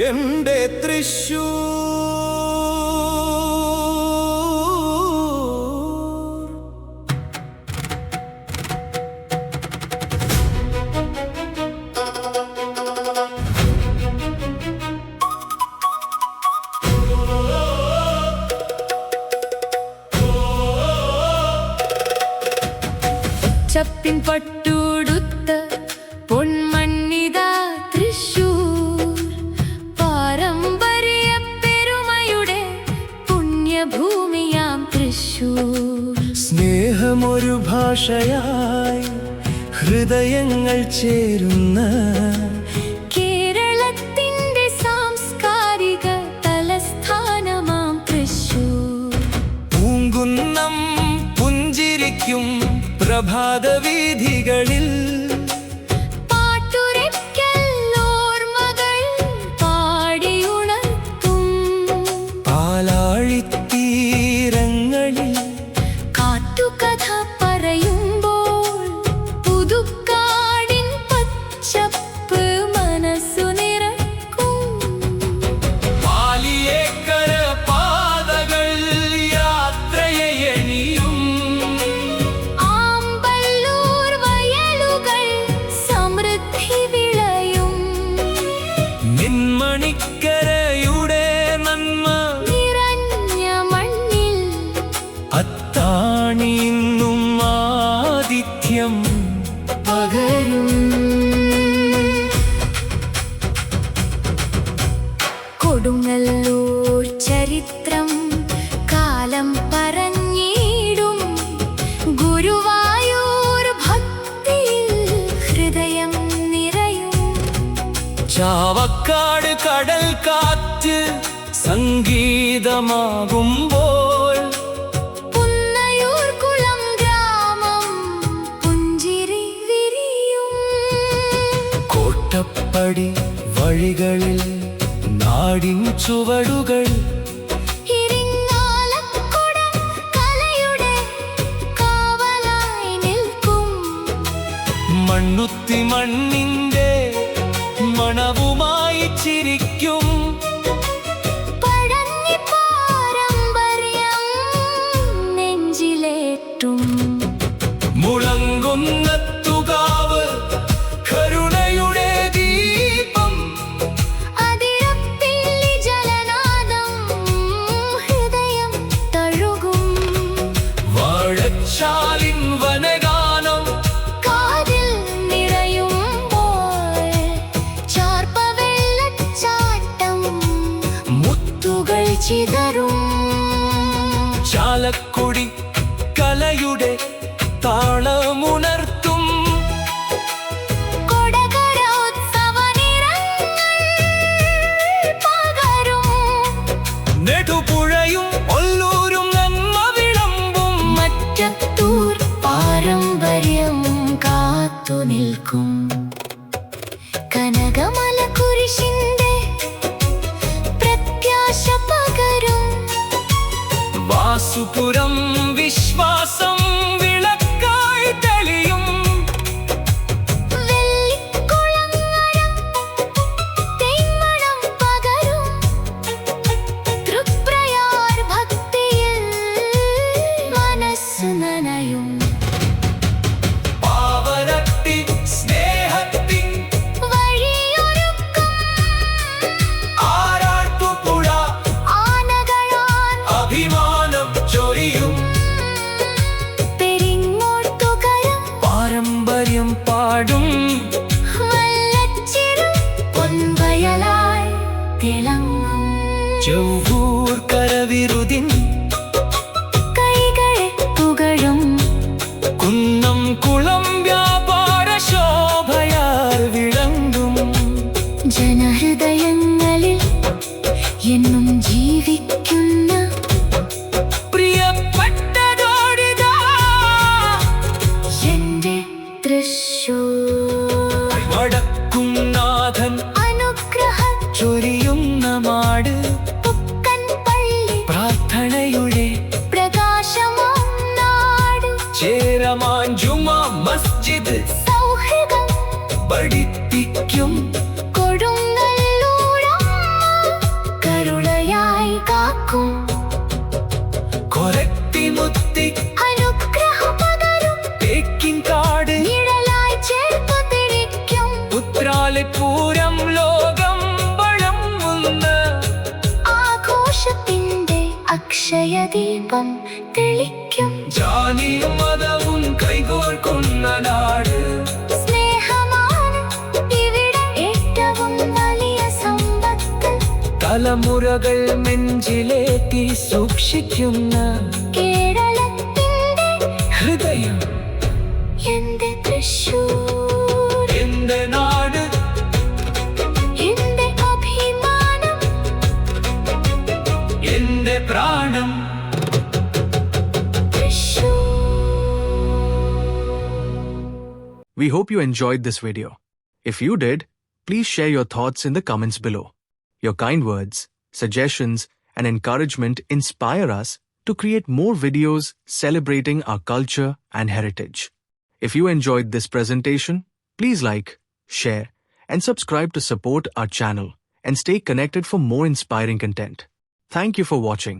എന്റെ തൃശ്ശൂർ ചപ്പിൻ പട്ടുടുത്ത പൊന്മണ്ണിതാ തൃശ്ശൂർ, പാരമ്പര്യ പെരുമയുടെ പുണ്യഭൂമിയാം തൃശ്ശൂർ. സ്നേഹമൊരു ഭാഷയായി ഹൃദയങ്ങൾ ചേരുന്ന കേരളത്തിന്റെ സാംസ്കാരിക തലസ്ഥാനമാം തൃശ്ശൂർ. പൂങ്കുന്നം പുഞ്ചിരിക്കും പ്രഭാതവീഥികളിൽ പാട്ടുരയ്ക്കലോർമ്മകൾ പാടിയുണർത്തും. പാലാഴിത്തീരങ്ങളിൽ കാട്ടുകഥ പറയുമ്പോൾ പുതുക്കാടിൻ പച്ചപ്പ് മനസ്സു നിറക്കും. പാലിയേക്കര പാതകൾ യാത്രയെ എണിയും. ആമ്പല്ലൂർ വയലുകൾ സമൃദ്ധി വിളയും. നിന്മണിക്കരയുടെ നന്മ നിറഞ്ഞ മണ്ണിൽ അത്താണിന്നും ആതിഥ്യം പകരും. കൊടുങ്ങല്ലൂർ ചരിത്രം കാലം പറഞ്ഞിടും. ഗുരുവായൂർ ഭക്തിയിൽ ഹൃദയം നിറയും. ചാവക്കാട് കടൽ കാറ്റ് സംഗീതമാകുമ്പോൾ പുന്നയൂർ കുളം ഗ്രാമം പുഞ്ചിരി വിരിയും. കോട്ടപ്പടി വഴികളിൽ നാടിൻ ചുവടുകൾ ഇരിങ്ങാലക്കുട കലയുടെ കാവലായി നിൽക്കും. മണ്ണുത്തി മണ്ണിന്റെ മണവുമായി ചിരിക്കും. പഴഞ്ഞി പാരമ്പര്യം നെഞ്ചിലേറ്റും. മുളങ്കുന്നത്തുകാവ് കരുണയുടെ ദീപം. അതിരപ്പിള്ളി ജലനാദം ഹൃദയം തഴുകും. വാഴച്ചാലിൻ വനഗാനം കാതിൽ നിറയുമ്പോൾ ചാർപ്പവെള്ളച്ചാട്ടം മുത്തുകൾ ചിതറും. ചാലക്കുടി കലയുടെ താളമുണർത്തും. കൊടകരോത്സവ നിറങ്ങൾ പകരും. നെടുപുഴയും ഒല്ലൂരും നന്മ വിളമ്പും. മറ്റത്തൂർ പാരമ്പര്യം കാത്തു നിൽക്കും. കനകമല കുരിശിന്റെ പ്രത്യാശ പകരും. വാസുപുരം വിശ്വാസം വിളക്കായി തെളിയും. വെള്ളിക്കുളങ്ങര തേന്മണം പകരും. തൃപ്രയാർ ഭക്തിയിൽ മനസ്സു നനയും. പാവനത്തി സ്നേഹത്തിൻ വഴിയൊരുക്കും. ആറാട്ടുപുഴ ആനകളാൽ അഭിമാനം ചൊരിയും. പെരിങ്ങോട്ടുകരം പാരമ്പര്യം പാടും. വല്ലച്ചിരും പൊൻവയലായി തിളങ്ങും. ചൊവ്വൂർ കരവിരുതിൻ കൈകളെ പുകഴും. കുന്നം കുളം വ്യാപാര ശോഭയാൽ വിളങ്ങും. ജനഹൃദയങ്ങളിൽ എന്നും ജീവിക്കുന്ന പ്രിയപ്പെട്ടതോടിതാ എന്റെ തൃശ്ശൂർ. വടക്കും നാഥൻ അനുഗ്രഹ ചൊരിയും. തലമുറകൾ നെഞ്ചിലേറ്റി സൂക്ഷിക്കുന്ന കേരളത്തിന്റെ ഹൃദയം എന്റെ തൃശ്ശൂർ, എന്റെ നാട്, എന്റെ അഭിമാനം, എന്റെ പ്രാണം. Thrissur. We hope you enjoyed this video. If you did, please share your thoughts in the comments below. Your kind words, suggestions, and encouragement inspire us to create more videos celebrating our culture and heritage. If you enjoyed this presentation, please like, share, and subscribe to support our channel and stay connected for more inspiring content. Thank you for watching.